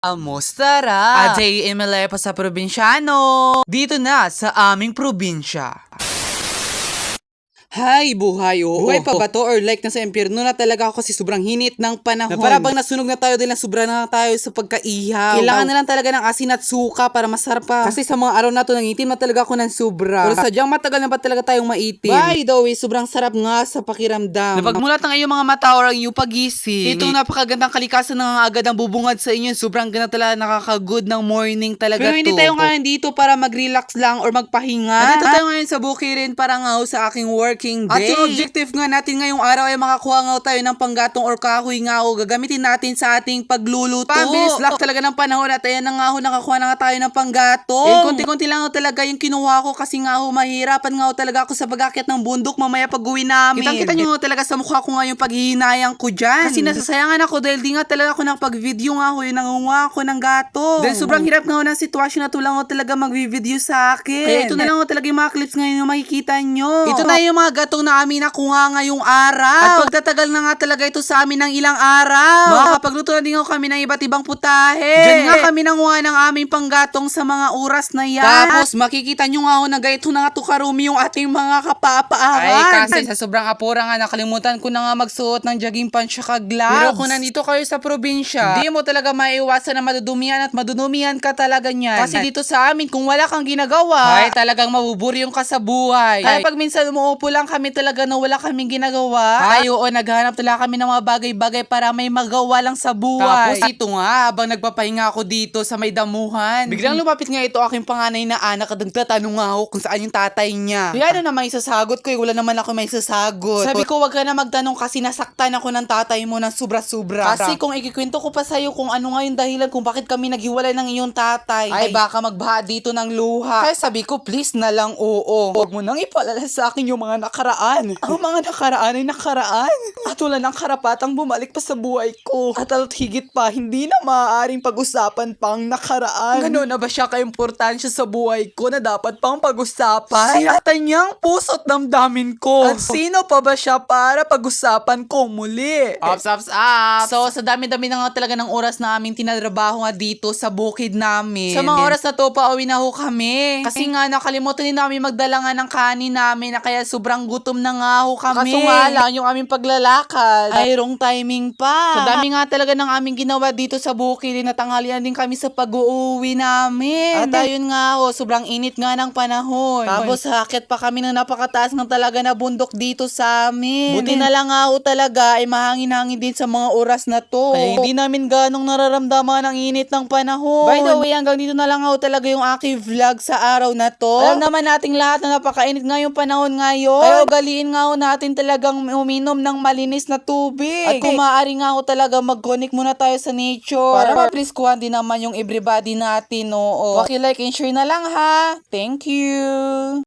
Amostara! Ate Emile pa sa probinsyano! Dito na sa aming probinsya. Hay, buhay, oo. Buhay pa ba to? Or like nasa impyerno na talaga ako kasi sobrang hinit ng panahon. Na para bang nasunog na tayo dahil sobra na tayo sa pagkaihaw. Kailangan na lang talaga ng asin at suka para masarap pa. Kasi sa mga araw na to, nangitim na talaga ako ng sobra. Pero sadyang matagal na ba talaga tayong maitim? By the way, sobrang sarap nga sa pakiramdam. Napagmulat ng iyong mga mata or ang iyong pagising. Itong napakagandang kalikasan na agad ang bubungad sa inyo. Sobrang ganda talaga, nakaka-good ng morning talaga Pero hindi to. tayo ngayon dito para mag-relax lang or magpahinga. Nandito tayo ngayon sa bukirin para nga sa aking working day. At yung objective nga natin ngayong araw ay makakuha nga tayo ng panggatong or kahoy nga o gagamitin natin sa ating pagluluto. Pabilis lang talaga ng panahon at ayan na nga ho, nakakuha na nga tayo ng panggatong. Konti-konti lang ho talaga yung kinuha ko kasi nga ho, mahirapan nga ho talaga ako sa pag-akyat ng bundok mamaya pag-uwi namin. Kitang-kita nyo ho talaga sa mukha ko nga yung paghihinayang ko dyan. Kasi nasasayangan ako dahil di nga talaga ako nakapag-video nga ho, yung nangunguha ako ng gatong. Dahil sobrang hirap nga ho ng sitwasyon na to lang ho talaga mag-video sa akin. Kaya ito na lang ho talaga yung mga clips ngayon yung makikita nyo. Ito na yung mga gatong na amin nakuha ngayong araw. At pagtatagal na nga talaga ito sa amin ng ilang araw. Makakapagluto na din ho kami ng iba't ibang putahe. Diyan nga kami nanguha ng aming panggatong sa mga oras na yan. Tapos makikita nyo nga ho na gayto na nga to karumi yung ating mga kapapaahan. Ay, kasi sa sobrang apura nga, nakalimutan ko na nga magsuot ng jogging pants at gloves. Pero kung nandito kayo sa probinsya, di mo talaga maiiwasan na madudumihan at madudumihan ka talaga niyan. Kasi dito sa amin, kung wala kang ginagawa, ay talagang mabuburyong ka sa buhay. Kaya pag minsan umuupo lang kami talaga na wala kaming ginagawa, ay oo, naghanap talaga kami ng mga bagay-bagay para may magawa lang sa buhay. Tapos ito nga, habang nagpapahinga ako dito sa may damuhan, biglang lumapit nga ito aking panganay na anak at nagtatanong nga ako kung saan yung tatay niya. Kaya ano naman isasagot ko, wala naman ako may isasagot. Sabi ko, wag ka na magtanong kasi nasaktan ako ng tatay mo ng sobra-sobra. Kasi kung ikikwento ko pa sa'yo kung ano nga yung dahilan kung bakit kami naghiwalay ng iyong tatay, ay baka magbaha dito ng luha. Kaya sabi ko, please na lang, oo. Huwag mo nang ipalala sa akin yung mga nakaraan. Ang mga nakaraan ay nakaraan. At wala ng karapatang bumalik pa sa buhay ko. At higit pa, hindi na maaaring pag-usapan pang nakaraan. Gano'n na ba siya ka-importansya sa buhay ko na dapat pang pag-usapan? Sinatan niyang puso't damdamin ko. At sino pa ba siya para pag-usapan ko muli? Ups. So, sa dami-dami na nga talaga ng oras na aming tinatrabaho nga dito sa bukid namin. Sa mga oras na to, pauwi na ho kami. Kasi nga, nakalimutan din namin magdala nga ng kanin namin na kaya sobrang gutom na nga ho kami. Kaso nga lang, yung aming paglalakad ay wrong timing pa. So, dami nga talaga ng aming ginawa dito sa bukid. Natanghalian din kami sa pag-uuwi namin. At ayun nga ho, sobrang init nga ng panahon. Tapos, hakit pa kami ng napakataas ng talaga na bundok dito sa amin. Buti na lang nga ho talaga ay mahangin-hangin din sa mga oras na to. Ay, hindi namin ganong nararamdaman ang init ng panahon. By the way, hanggang dito na lang ho talaga yung aking vlog sa araw na to. Alam naman nating lahat na napakainit nga yung panahon ngayon. Ay, ugaliin nga ho natin talagang uminom ng malinis na tubig. At kung maaari nga ho talaga mag-connect muna tayo sa nature. Para ma-priskuhan din naman yung everybody natin, oo. Paki-like and share na lang ha. Thank you.